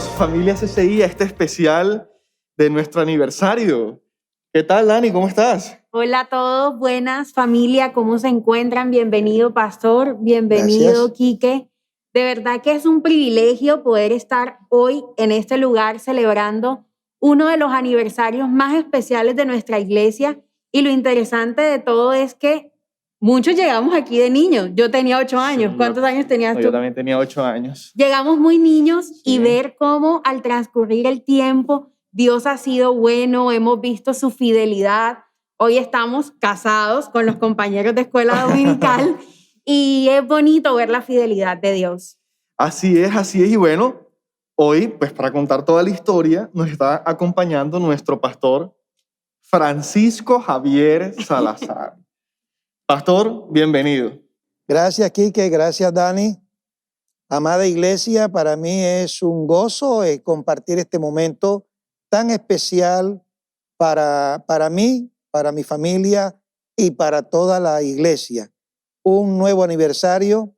Bienvenidos, familia CCI, a este especial de nuestro aniversario. ¿Qué tal, Dani? ¿Cómo estás? Hola a todos, buenas familia, ¿cómo se encuentran? Bienvenido, pastor, bienvenido, Gracias. Quique. De verdad que es un privilegio poder estar hoy en este lugar celebrando uno de los aniversarios más especiales de nuestra iglesia. Y lo interesante de todo es que muchos llegamos aquí de niños. Yo tenía 8 años. Sí, ¿Cuántos años tenías tú? Yo también tenía 8 años. Llegamos muy niños y Sí. ver cómo al transcurrir el tiempo Dios ha sido bueno, hemos visto su fidelidad. Hoy estamos casados con los compañeros de escuela dominical y es bonito ver la fidelidad de Dios. Así es. Y bueno, hoy, pues para contar toda la historia, nos está acompañando nuestro pastor Francisco Javier Salazar. Pastor, bienvenido. Gracias, Quique. Gracias, Dani. Amada iglesia, para mí es un gozo compartir este momento tan especial para mí, para mi familia y para toda la iglesia. Un nuevo aniversario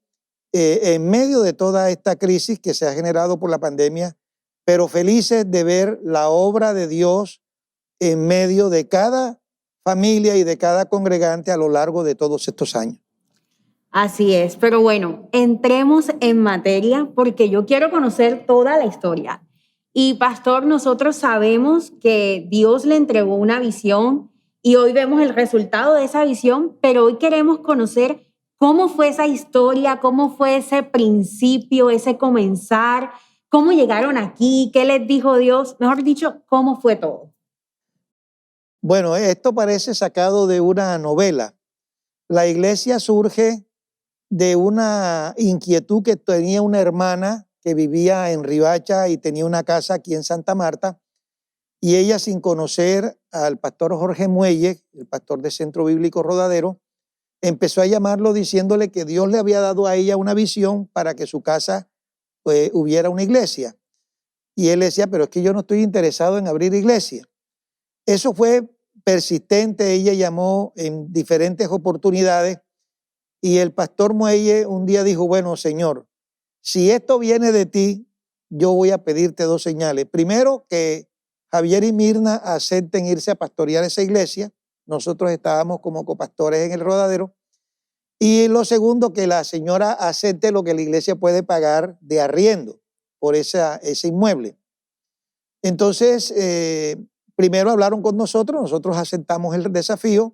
en medio de toda esta crisis que se ha generado por la pandemia, pero felices de ver la obra de Dios en medio de cada familia y de cada congregante a lo largo de todos estos años. Así es, pero bueno, entremos en materia porque yo quiero conocer toda la historia. Y pastor, nosotros sabemos que Dios le entregó una visión y hoy vemos el resultado de esa visión, pero hoy queremos conocer cómo fue esa historia, cómo fue ese principio, ese comenzar, cómo llegaron aquí, qué les dijo Dios, mejor dicho, cómo fue todo. Bueno, esto parece sacado de una novela. La iglesia surge de una inquietud que tenía una hermana que vivía en Riohacha y tenía una casa aquí en Santa Marta, y ella, sin conocer al pastor Jorge Muelle, el pastor de Centro Bíblico Rodadero, empezó a llamarlo diciéndole que Dios le había dado a ella una visión para que su casa hubiera una iglesia. Y él decía, pero es que yo no estoy interesado en abrir iglesia. Eso fue persistente, ella llamó en diferentes oportunidades y el pastor Muelle un día dijo, bueno, Señor, si esto viene de ti, yo voy a pedirte 2 señales. Primero, que Javier y Mirna acepten irse a pastorear esa iglesia. Nosotros estábamos como copastores en el Rodadero. Y lo segundo, que la señora acepte lo que la iglesia puede pagar de arriendo por ese inmueble. Entonces, primero hablaron con nosotros aceptamos el desafío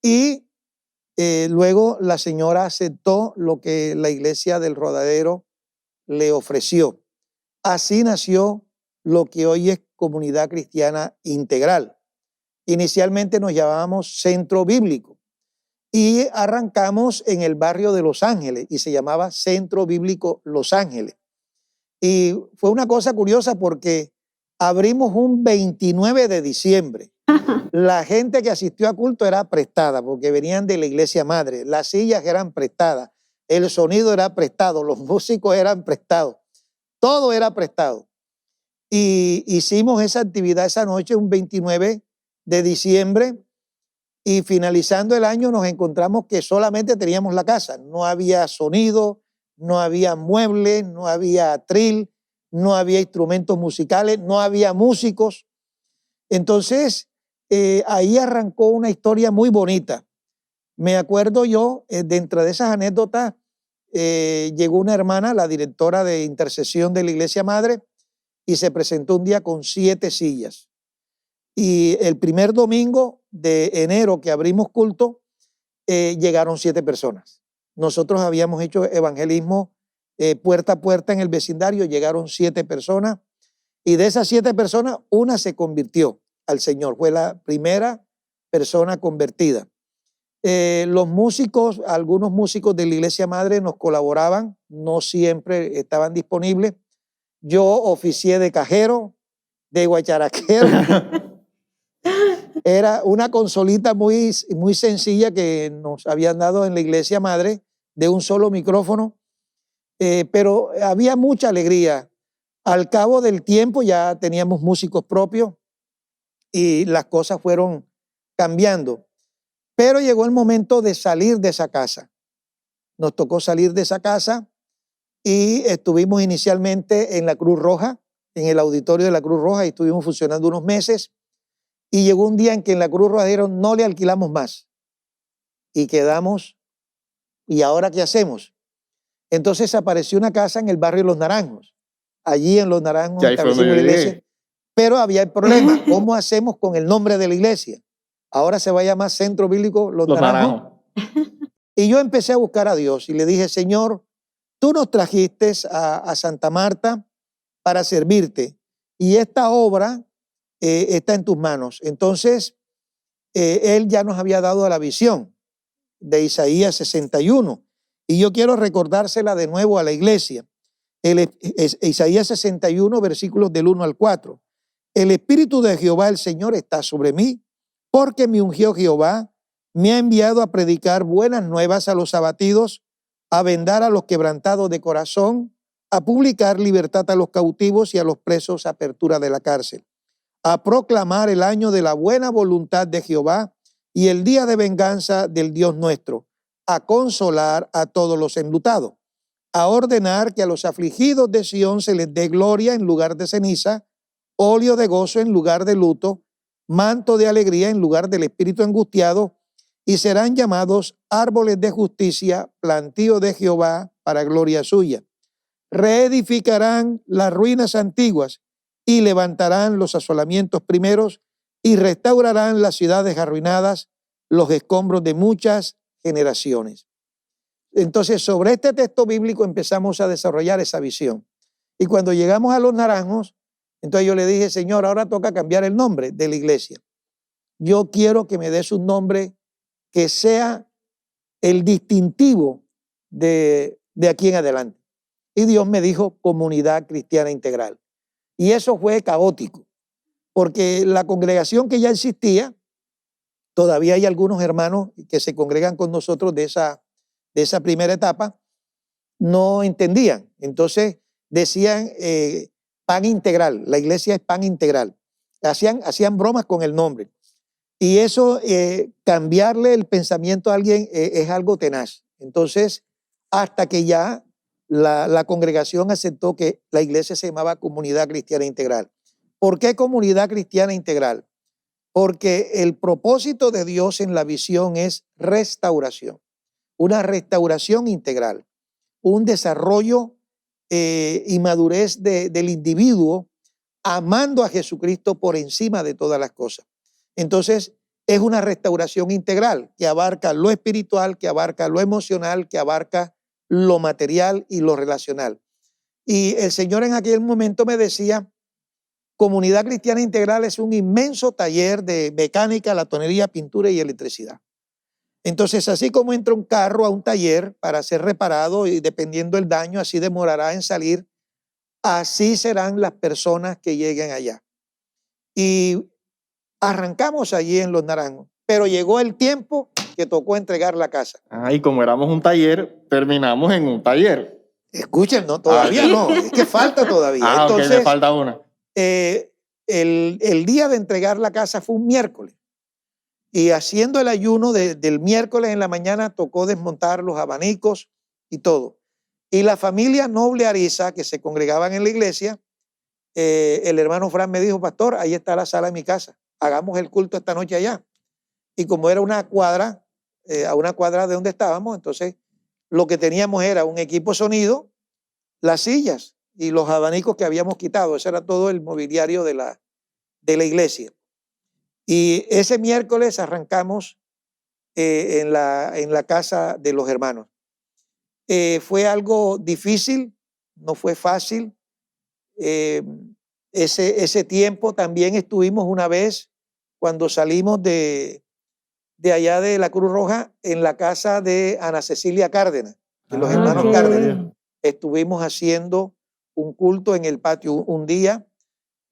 y luego la señora aceptó lo que la iglesia del Rodadero le ofreció. Así nació lo que hoy es Comunidad Cristiana Integral. Inicialmente nos llamábamos Centro Bíblico y arrancamos en el barrio de Los Ángeles y se llamaba Centro Bíblico Los Ángeles. Y fue una cosa curiosa porque abrimos un 29 de diciembre. La gente que asistió a culto era prestada porque venían de la iglesia madre. Las sillas eran prestadas, el sonido era prestado, los músicos eran prestados, todo era prestado. Y hicimos esa actividad esa noche, un 29 de diciembre, y finalizando el año nos encontramos que solamente teníamos la casa. No había sonido, no había muebles, no había atril, no había instrumentos musicales, no había músicos. Entonces, ahí arrancó una historia muy bonita. Me acuerdo yo, dentro de esas anécdotas, llegó una hermana, la directora de intercesión de la iglesia madre, y se presentó un día con 7 sillas. Y el primer domingo de enero que abrimos culto, llegaron 7 personas. Nosotros habíamos hecho evangelismo puerta a puerta en el vecindario, llegaron 7 personas, y de esas 7 personas, una se convirtió al Señor, fue la primera persona convertida. Los músicos, algunos músicos de la iglesia madre nos colaboraban, no siempre estaban disponibles. Yo oficié de cajero, de guacharaquero. Era una consolita muy, muy sencilla que nos habían dado en la iglesia madre, de un solo micrófono, pero había mucha alegría. Al cabo del tiempo ya teníamos músicos propios y las cosas fueron cambiando. Pero llegó el momento de salir de esa casa. Nos tocó salir de esa casa y estuvimos inicialmente en la Cruz Roja, en el auditorio de la Cruz Roja y estuvimos funcionando unos meses. Y llegó un día en que en la Cruz Roja dijeron, no le alquilamos más. Y quedamos, ¿y ahora qué hacemos? Entonces apareció una casa en el barrio Los Naranjos. Allí en Los Naranjos Y ahí fue donde establecimos yo la iglesia. llegué. Pero había el problema, ¿cómo hacemos con el nombre de la iglesia? Ahora se va a llamar Centro Bíblico Los Los Naranjos. naranjos. Y yo empecé a buscar a Dios y le dije, Señor, tú nos trajiste a Santa Marta para servirte y esta obra está en tus manos. Entonces, Él ya nos había dado la visión de Isaías 61 y yo quiero recordársela de nuevo a la iglesia. Isaías 61, versículos del 1 al 4. El Espíritu de Jehová, el Señor, está sobre mí, porque me ungió Jehová, me ha enviado a predicar buenas nuevas a los abatidos, a vendar a los quebrantados de corazón, a publicar libertad a los cautivos y a los presos apertura de la cárcel, a proclamar el año de la buena voluntad de Jehová y el día de venganza del Dios nuestro, a consolar a todos los enlutados, a ordenar que a los afligidos de Sión se les dé gloria en lugar de ceniza, óleo de gozo en lugar de luto, manto de alegría en lugar del espíritu angustiado, y serán llamados árboles de justicia, plantío de Jehová para gloria suya. Reedificarán las ruinas antiguas y levantarán los asolamientos primeros y restaurarán las ciudades arruinadas, los escombros de muchas generaciones. Entonces, sobre este texto bíblico empezamos a desarrollar esa visión. Y cuando llegamos a Los Naranjos, entonces yo le dije, Señor, ahora toca cambiar el nombre de la iglesia. Yo quiero que me des un nombre que sea el distintivo de aquí en adelante. Y Dios me dijo Comunidad Cristiana Integral. Y eso fue caótico, porque la congregación que ya existía, todavía hay algunos hermanos que se congregan con nosotros de esa primera etapa, no entendían. Entonces decían pan integral, la iglesia es pan integral. Hacían bromas con el nombre. Y eso, cambiarle el pensamiento a alguien es algo tenaz. Entonces, hasta que ya la congregación aceptó que la iglesia se llamaba Comunidad Cristiana Integral. ¿Por qué Comunidad Cristiana Integral? Porque el propósito de Dios en la visión es restauración, una restauración integral, un desarrollo y madurez del individuo amando a Jesucristo por encima de todas las cosas. Entonces, es una restauración integral que abarca lo espiritual, que abarca lo emocional, que abarca lo material y lo relacional. Y el Señor en aquel momento me decía, Comunidad Cristiana Integral es un inmenso taller de mecánica, latonería, pintura y electricidad. Entonces, así como entra un carro a un taller para ser reparado y dependiendo del daño, así demorará en salir, así serán las personas que lleguen allá. Y arrancamos allí en Los Naranjos, pero llegó el tiempo que tocó entregar la casa. Y como éramos un taller, terminamos en un taller. Escuchen, no, todavía no, es que falta todavía. Entonces, ok, me falta una. El día de entregar la casa fue un miércoles. Y haciendo el ayuno del miércoles en la mañana tocó desmontar los abanicos y todo. Y la familia Noble Ariza, que se congregaban en la iglesia, el hermano Fran me dijo, pastor, ahí está la sala de mi casa, hagamos el culto esta noche allá. Y como era una cuadra, a una cuadra de donde estábamos, entonces lo que teníamos era un equipo sonido, las sillas y los abanicos que habíamos quitado. Ese era todo el mobiliario de la iglesia. Y ese miércoles arrancamos en la casa de los hermanos. Fue algo difícil, no fue fácil. Ese tiempo también estuvimos una vez cuando salimos de allá de la Cruz Roja en la casa de Ana Cecilia Cárdenas, de los hermanos Cárdenas. Estuvimos haciendo un culto en el patio un día.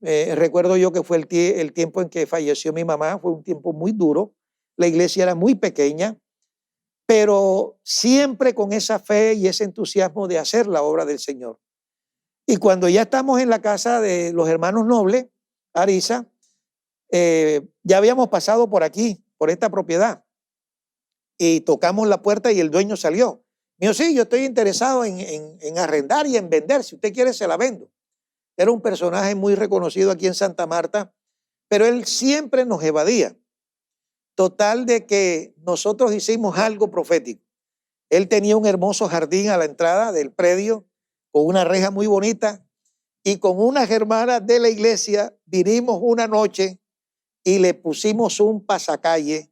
Recuerdo yo que fue el tiempo en que falleció mi mamá, fue un tiempo muy duro. La iglesia era muy pequeña, pero siempre con esa fe y ese entusiasmo de hacer la obra del Señor. Y cuando ya estamos en la casa de los hermanos Noble, Ariza, ya habíamos pasado por aquí, por esta propiedad, y tocamos la puerta y el dueño salió. Me dijo, sí, yo estoy interesado en arrendar y en vender, si usted quiere se la vendo. Era un personaje muy reconocido aquí en Santa Marta, pero él siempre nos evadía. Total de que nosotros hicimos algo profético. Él tenía un hermoso jardín a la entrada del predio con una reja muy bonita y con unas hermanas de la iglesia vinimos una noche y le pusimos un pasacalle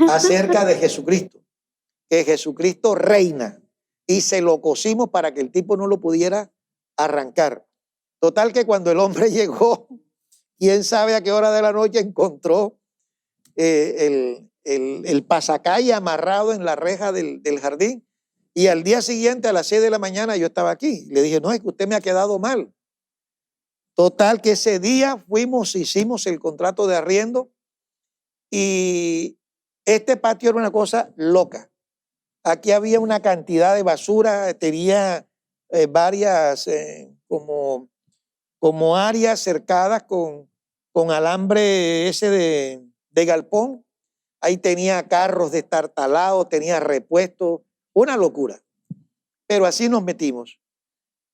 acerca de Jesucristo, que Jesucristo reina, y se lo cosimos para que el tipo no lo pudiera arrancar. Total que cuando el hombre llegó, quién sabe a qué hora de la noche encontró el pasacalle amarrado en la reja del jardín, y al día siguiente a las 6 de la mañana yo estaba aquí. Le dije, no, es que usted me ha quedado mal. Total que ese día hicimos el contrato de arriendo, y este patio era una cosa loca. Aquí había una cantidad de basura, tenía varias como áreas cercadas con alambre ese de galpón. Ahí tenía carros destartalados, tenía repuestos, una locura. Pero así nos metimos.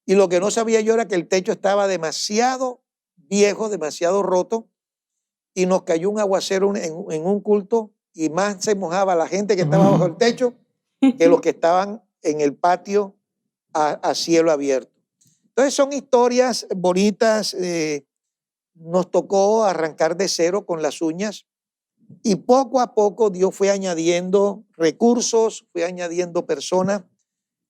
Y lo que no sabía yo era que el techo estaba demasiado viejo, demasiado roto, y nos cayó un aguacero en un culto, y más se mojaba la gente que estaba bajo el techo que los que estaban en el patio a cielo abierto. Entonces son historias bonitas. Nos tocó arrancar de cero con las uñas, y poco a poco Dios fue añadiendo recursos, fue añadiendo personas,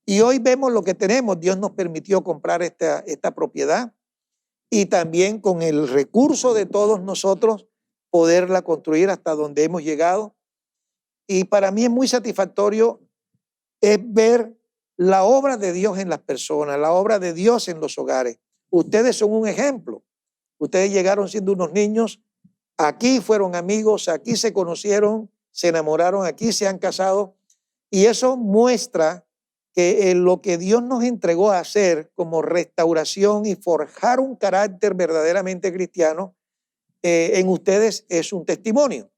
y hoy vemos lo que tenemos. Dios nos permitió comprar esta propiedad, y también con el recurso de todos nosotros poderla construir hasta donde hemos llegado. Y para mí es muy satisfactorio es ver la obra de Dios en las personas, la obra de Dios en los hogares. Ustedes son un ejemplo. Ustedes llegaron siendo unos niños, aquí fueron amigos, aquí se conocieron, se enamoraron, aquí se han casado, y eso muestra que lo que Dios nos entregó a hacer como restauración y forjar un carácter verdaderamente cristiano en ustedes es un testimonio.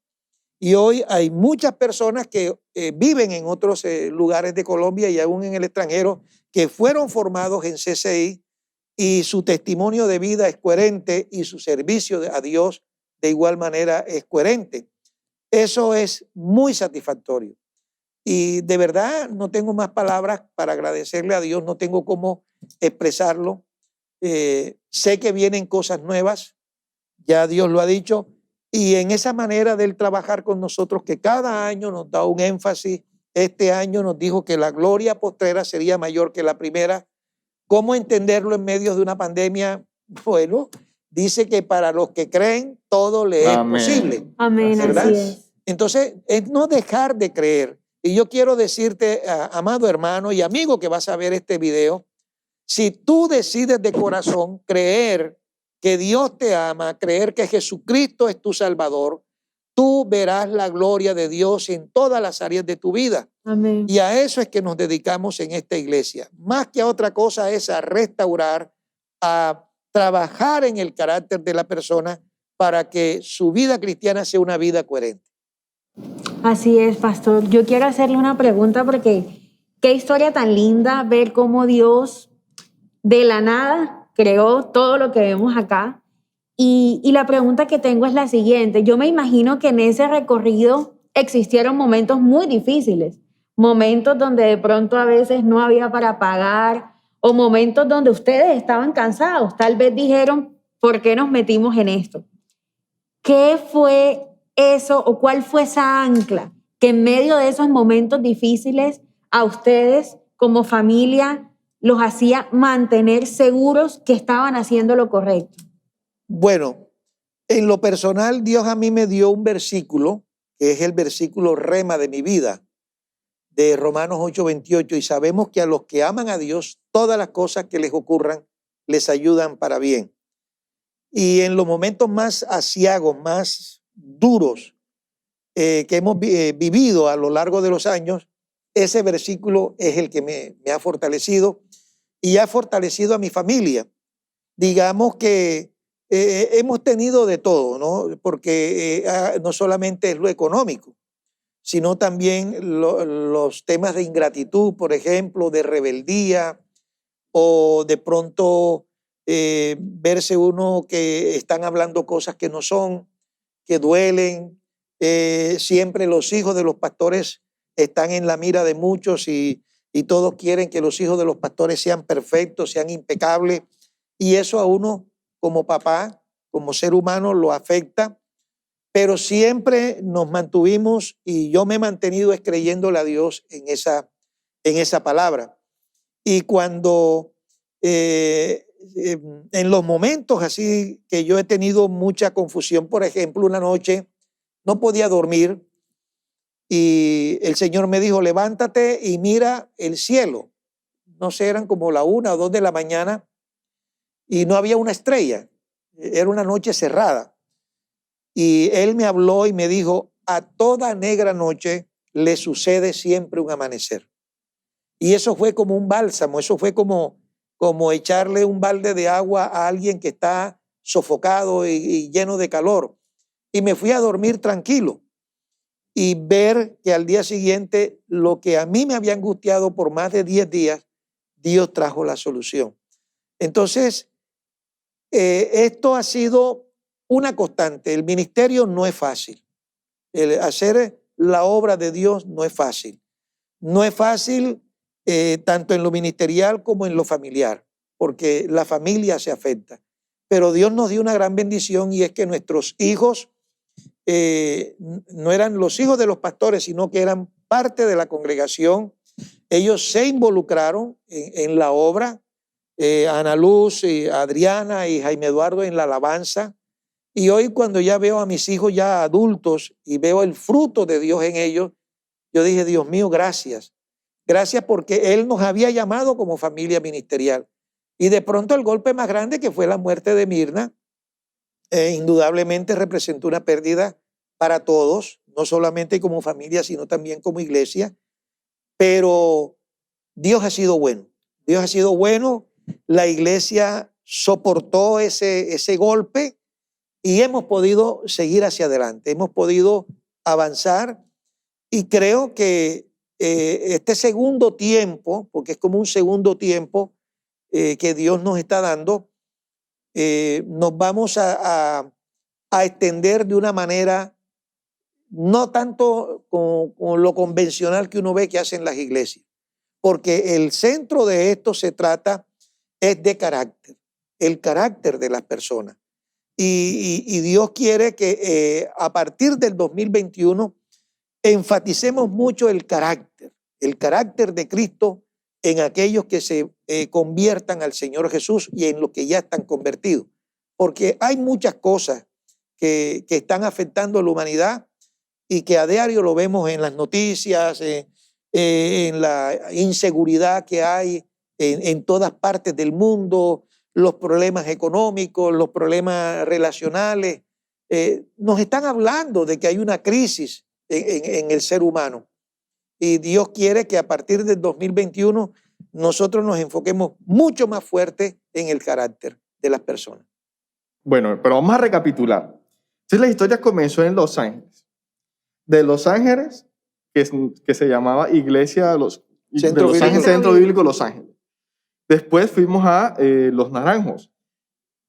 Y hoy hay muchas personas que viven en otros lugares de Colombia y aún en el extranjero, que fueron formados en CCI, y su testimonio de vida es coherente y su servicio a Dios de igual manera es coherente. Eso es muy satisfactorio. Y de verdad no tengo más palabras para agradecerle a Dios, no tengo cómo expresarlo. Sé que vienen cosas nuevas, ya Dios lo ha dicho, y en esa manera de él trabajar con nosotros, que cada año nos da un énfasis. Este año nos dijo que la gloria postrera sería mayor que la primera. ¿Cómo entenderlo en medio de una pandemia? Bueno, dice que para los que creen todo le es posible. Amén, ¿verdad? así es. Entonces, es no dejar de creer. Y yo quiero decirte, amado hermano y amigo que vas a ver este video, si tú decides de corazón creer que Dios te ama, creer que Jesucristo es tu Salvador, tú verás la gloria de Dios en todas las áreas de tu vida. Amén. Y a eso es que nos dedicamos en esta iglesia. Más que a otra cosa es a restaurar, a trabajar en el carácter de la persona para que su vida cristiana sea una vida coherente. Así es, pastor. Yo quiero hacerle una pregunta porque qué historia tan linda ver cómo Dios de la nada creó todo lo que vemos acá. Y la pregunta que tengo es la siguiente. Yo me imagino que en ese recorrido existieron momentos muy difíciles, momentos donde de pronto a veces no había para pagar, o momentos donde ustedes estaban cansados. Tal vez dijeron, ¿por qué nos metimos en esto? ¿Qué fue eso o cuál fue esa ancla que en medio de esos momentos difíciles a ustedes como familia los hacía mantener seguros que estaban haciendo lo correcto? Bueno, en lo personal, Dios a mí me dio un versículo, que es el versículo rema de mi vida, de Romanos 8:28, y sabemos que a los que aman a Dios, todas las cosas que les ocurran les ayudan para bien. Y en los momentos más aciagos, más duros que hemos vivido a lo largo de los años, ese versículo es el que me ha fortalecido y ha fortalecido a mi familia. Digamos que hemos tenido de todo, ¿no? Porque no solamente es lo económico, sino también los temas de ingratitud, por ejemplo, de rebeldía, o de pronto verse uno que están hablando cosas que no son, que duelen. Siempre los hijos de los pastores están en la mira de muchos y todos quieren que los hijos de los pastores sean perfectos, sean impecables. Y eso a uno como papá, como ser humano, lo afecta. Pero siempre nos mantuvimos y yo me he mantenido creyéndole a Dios en esa palabra. Y cuando en los momentos así que yo he tenido mucha confusión, por ejemplo, una noche no podía dormir y el Señor me dijo, levántate y mira el cielo. No sé, eran como la 1 o 2 de la mañana y no había una estrella. Era una noche cerrada. Y Él me habló y me dijo, a toda negra noche le sucede siempre un amanecer. Y eso fue como un bálsamo, eso fue como echarle un balde de agua a alguien que está sofocado y lleno de calor. Y me fui a dormir tranquilo y ver que al día siguiente lo que a mí me había angustiado por más de 10 días, Dios trajo la solución. Entonces, esto ha sido una constante. El ministerio no es fácil. El hacer la obra de Dios no es fácil. No es fácil tanto en lo ministerial como en lo familiar, porque la familia se afecta. Pero Dios nos dio una gran bendición y es que nuestros hijos no eran los hijos de los pastores, sino que eran parte de la congregación. Ellos se involucraron en la obra. Ana Luz, Adriana y Jaime Eduardo en la alabanza. Y hoy cuando ya veo a mis hijos ya adultos y veo el fruto de Dios en ellos, yo dije, Dios mío, gracias. Gracias porque Él nos había llamado como familia ministerial. Y de pronto el golpe más grande, que fue la muerte de Mirna, indudablemente representó una pérdida para todos, no solamente como familia, sino también como iglesia. Pero Dios ha sido bueno. Dios ha sido bueno. La iglesia soportó ese golpe y hemos podido seguir hacia adelante. Hemos podido avanzar y creo que este segundo tiempo, porque es como un segundo tiempo que Dios nos está dando, nos vamos a extender de una manera no tanto con lo convencional que uno ve que hacen las iglesias, porque el centro de esto se trata es de carácter, el carácter de las personas. Y Dios quiere que a partir del 2021 enfaticemos mucho el carácter de Cristo en aquellos que se conviertan al Señor Jesús y en los que ya están convertidos. Porque hay muchas cosas que están afectando a la humanidad y que a diario lo vemos en las noticias, en la inseguridad que hay en todas partes del mundo, los problemas económicos, los problemas relacionales. Nos están hablando de que hay una crisis en el ser humano. Y Dios quiere que a partir del 2021 nosotros nos enfoquemos mucho más fuerte en el carácter de las personas. Bueno, pero vamos a recapitular. Entonces la historia comenzó en Los Ángeles. De Los Ángeles, que se llamaba Iglesia de Los Ángeles, Centro Bíblico Los Ángeles. Después fuimos a Los Naranjos.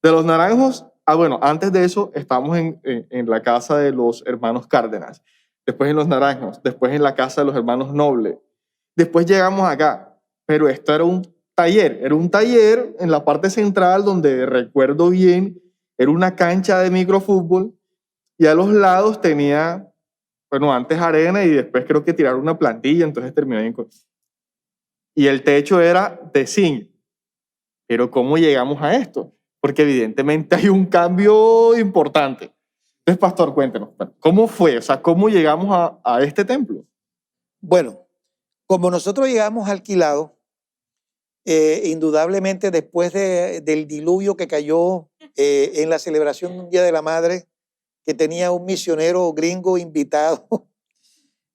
De Los Naranjos, bueno, antes de eso estábamos en la casa de los hermanos Cárdenas. Después en Los Naranjos. Después en la casa de los hermanos Noble. Después llegamos acá. Pero esto era un taller. Era un taller en la parte central donde, recuerdo bien, era una cancha de microfútbol y a los lados tenía, bueno, antes arena y después creo que tiraron una plantilla, entonces terminó bien. Y el techo era de zinc. Pero ¿cómo llegamos a esto? Porque evidentemente hay un cambio importante. Entonces, pastor, cuéntenos, ¿cómo fue? O sea, ¿cómo llegamos a este templo? Bueno, como nosotros llegamos alquilados, indudablemente después del diluvio que cayó en la celebración de un Día de la Madre, que tenía un misionero gringo invitado,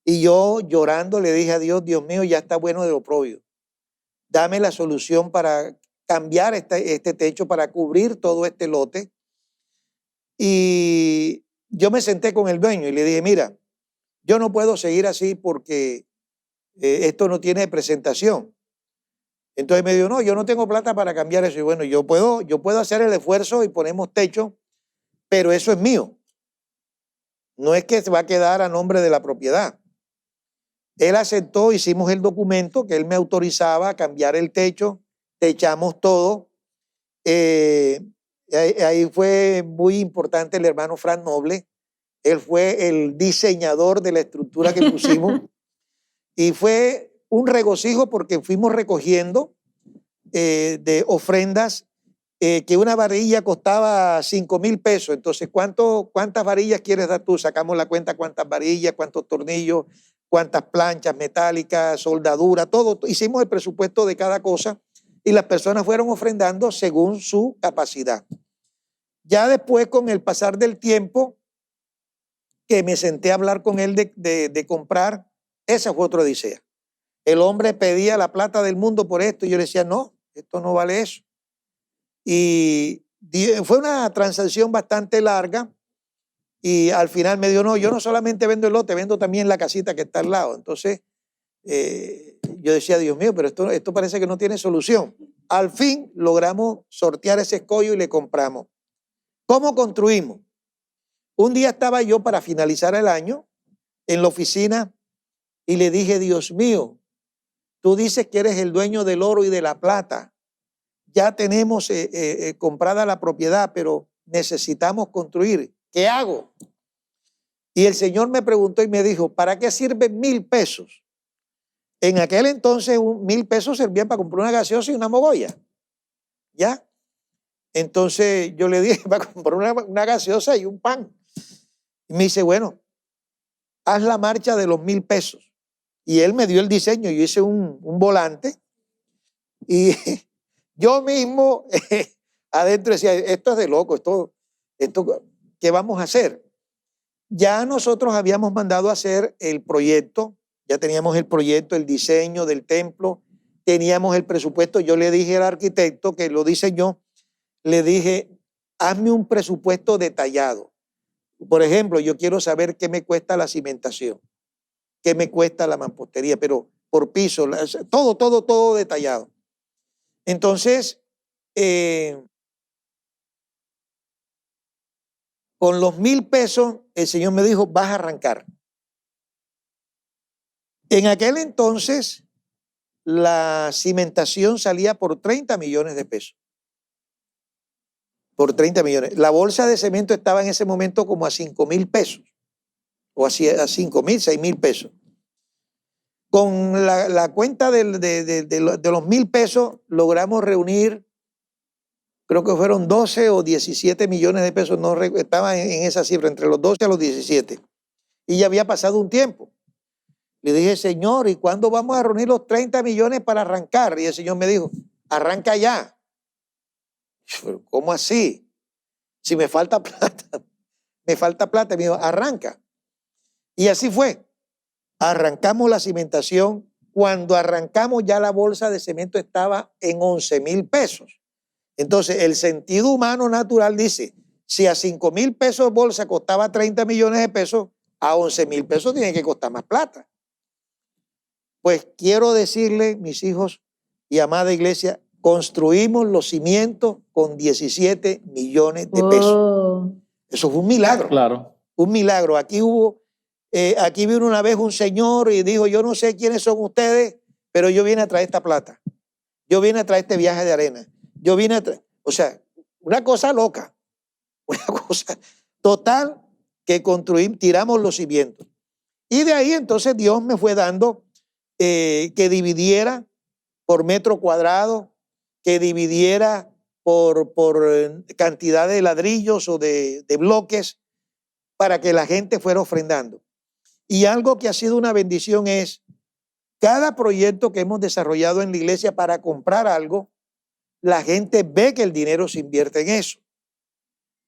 y yo llorando le dije a Dios, Dios mío, ya está bueno de lo propio. Dame la solución para cambiar este techo, para cubrir todo este lote. Y yo me senté con el dueño y le dije, mira, yo no puedo seguir así porque esto no tiene presentación. Entonces me dijo, no, yo no tengo plata para cambiar eso. Y bueno, yo puedo hacer el esfuerzo y ponemos techo, pero eso es mío. No es que se va a quedar a nombre de la propiedad. Él aceptó, hicimos el documento que él me autorizaba a cambiar el techo, techamos todo. Ahí fue muy importante el hermano Fran Noble. Él fue el diseñador de la estructura que pusimos y fue un regocijo porque fuimos recogiendo de ofrendas que una varilla costaba 5,000 pesos. Entonces, ¿cuántas varillas quieres dar tú? Sacamos la cuenta, cuántas varillas, cuántos tornillos, cuántas planchas metálicas, soldadura, todo. Hicimos el presupuesto de cada cosa y las personas fueron ofrendando según su capacidad. Ya después, con el pasar del tiempo, que me senté a hablar con él de comprar, esa fue otra odisea. El hombre pedía la plata del mundo por esto y yo le decía, no, esto no vale eso. Y fue una transacción bastante larga y al final me dijo, no, yo no solamente vendo el lote, vendo también la casita que está al lado. Entonces yo decía, Dios mío, pero esto parece que no tiene solución. Al fin logramos sortear ese escollo y le compramos. ¿Cómo construimos? Un día estaba yo para finalizar el año en la oficina y le dije, Dios mío, tú dices que eres el dueño del oro y de la plata. Ya tenemos comprada la propiedad, pero necesitamos construir. ¿Qué hago? Y el Señor me preguntó y me dijo, ¿para qué sirven 1,000 pesos? En aquel entonces 1,000 pesos servían para comprar una gaseosa y una mogolla. ¿Ya? Entonces yo le dije, para comprar una gaseosa y un pan. Y me dice, bueno, haz la marcha de los 1,000 pesos. Y él me dio el diseño, yo hice un volante y yo mismo adentro decía, esto es de loco, esto, ¿qué vamos a hacer? Ya nosotros habíamos mandado a hacer el proyecto, ya teníamos el proyecto, el diseño del templo, teníamos el presupuesto. Yo le dije al arquitecto que lo diseñó, le dije, hazme un presupuesto detallado. Por ejemplo, yo quiero saber qué me cuesta la cimentación, qué me cuesta la mampostería, pero por piso, todo detallado. Entonces, con los 1,000 pesos, el Señor me dijo, vas a arrancar. En aquel entonces, la cimentación salía por 30 millones de pesos. Por 30 millones. La bolsa de cemento estaba en ese momento como a 5,000 pesos. O a 5,000, 6,000 pesos. Con la cuenta de los 1,000 pesos logramos reunir, creo que fueron 12 o 17 millones de pesos, no estaba en esa cifra, entre los 12 a los 17. Y ya había pasado un tiempo. Le dije, Señor, ¿y cuándo vamos a reunir los 30 millones para arrancar? Y el Señor me dijo, arranca ya. Pero, ¿cómo así? Si me falta plata, me falta plata. Me dijo, arranca. Y así fue. Arrancamos la cimentación. Cuando arrancamos ya la bolsa de cemento estaba en 11,000 pesos. Entonces el sentido humano natural dice, si a 5,000 pesos bolsa costaba 30 millones de pesos, a 11,000 pesos tiene que costar más plata. Pues quiero decirle, mis hijos y amada iglesia, construimos los cimientos con 17 millones de pesos. Oh. Eso fue un milagro. Claro. Un milagro. Aquí vino una vez un señor y dijo, yo no sé quiénes son ustedes, pero yo vine a traer esta plata. Yo vine a traer este viaje de arena. Yo vine a traer, o sea, una cosa loca. Una cosa total que construimos, tiramos los cimientos. Y de ahí entonces Dios me fue dando que dividiera por metro cuadrado, que dividiera por cantidad de ladrillos o de bloques para que la gente fuera ofrendando. Y algo que ha sido una bendición es cada proyecto que hemos desarrollado en la iglesia para comprar algo, la gente ve que el dinero se invierte en eso.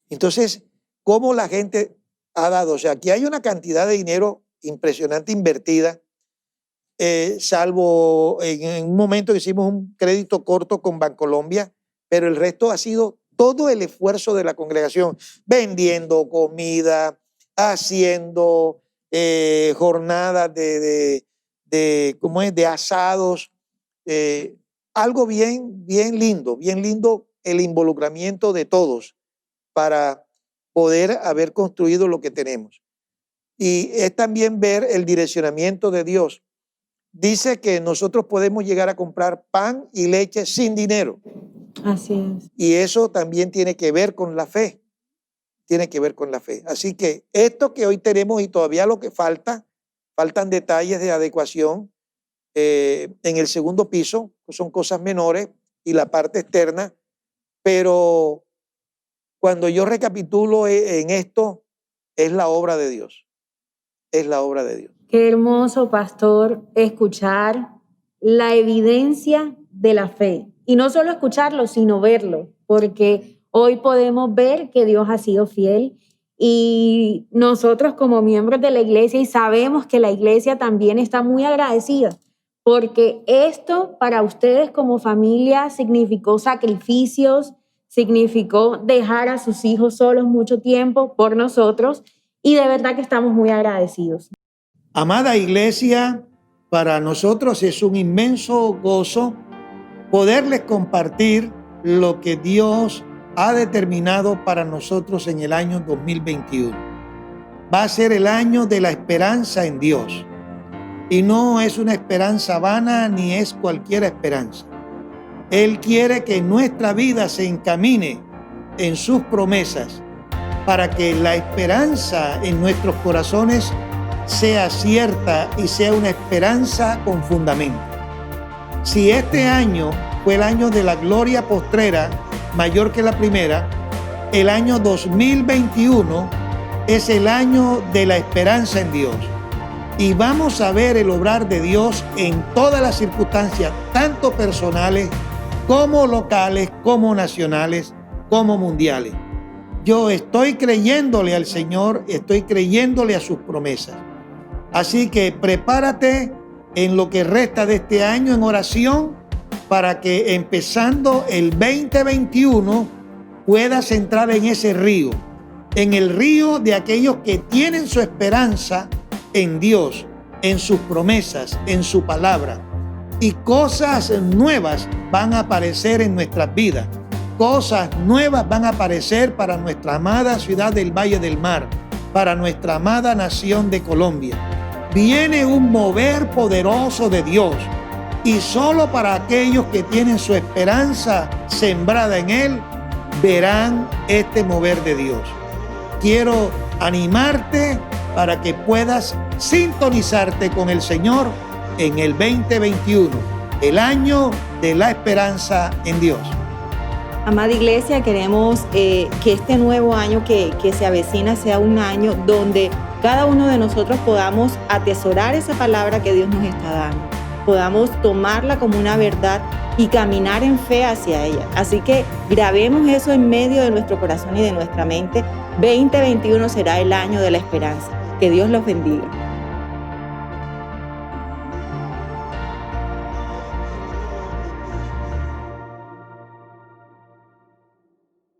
Entonces, ¿cómo la gente ha dado? O sea, aquí hay una cantidad de dinero impresionante invertida, salvo en un momento que hicimos un crédito corto con Bancolombia, pero el resto ha sido todo el esfuerzo de la congregación, vendiendo comida, haciendo jornadas de asados, algo bien lindo el involucramiento de todos para poder haber construido lo que tenemos. Y es también ver el direccionamiento de Dios. Dice que nosotros podemos llegar a comprar pan y leche sin dinero. Así es. Y eso también tiene que ver con la fe. Tiene que ver con la fe. Así que esto que hoy tenemos y todavía lo que faltan detalles de adecuación en el segundo piso, que son cosas menores, y la parte externa. Pero cuando yo recapitulo en esto, es la obra de Dios. Es la obra de Dios. Qué hermoso, pastor, escuchar la evidencia de la fe. Y no solo escucharlo, sino verlo, porque hoy podemos ver que Dios ha sido fiel y nosotros como miembros de la iglesia, y sabemos que la iglesia también está muy agradecida, porque esto para ustedes como familia significó sacrificios, significó dejar a sus hijos solos mucho tiempo por nosotros, y de verdad que estamos muy agradecidos. Amada iglesia, para nosotros es un inmenso gozo poderles compartir lo que Dios ha determinado para nosotros en el año 2021. Va a ser el año de la esperanza en Dios. Y no es una esperanza vana ni es cualquier esperanza. Él quiere que nuestra vida se encamine en sus promesas para que la esperanza en nuestros corazones sea cierta y sea una esperanza con fundamento. Si este año fue el año de la gloria postrera mayor que la primera, el año 2021 es el año de la esperanza en Dios. Y vamos a ver el obrar de Dios en todas las circunstancias, tanto personales como locales, como nacionales, como mundiales. Yo estoy creyéndole al Señor, estoy creyéndole a sus promesas. Así que prepárate en lo que resta de este año en oración para que empezando el 2021 puedas entrar en ese río, en el río de aquellos que tienen su esperanza en Dios, en sus promesas, en su palabra. Y cosas nuevas van a aparecer en nuestras vidas. Cosas nuevas van a aparecer para nuestra amada ciudad del Valle del Mar, para nuestra amada nación de Colombia. Viene un mover poderoso de Dios y solo para aquellos que tienen su esperanza sembrada en Él verán este mover de Dios. Quiero animarte para que puedas sintonizarte con el Señor en el 2021, el año de la esperanza en Dios. Amada iglesia, queremos que este nuevo año que se avecina sea un año donde cada uno de nosotros podamos atesorar esa palabra que Dios nos está dando, podamos tomarla como una verdad y caminar en fe hacia ella. Así que grabemos eso en medio de nuestro corazón y de nuestra mente. 2021 será el año de la esperanza. Que Dios los bendiga.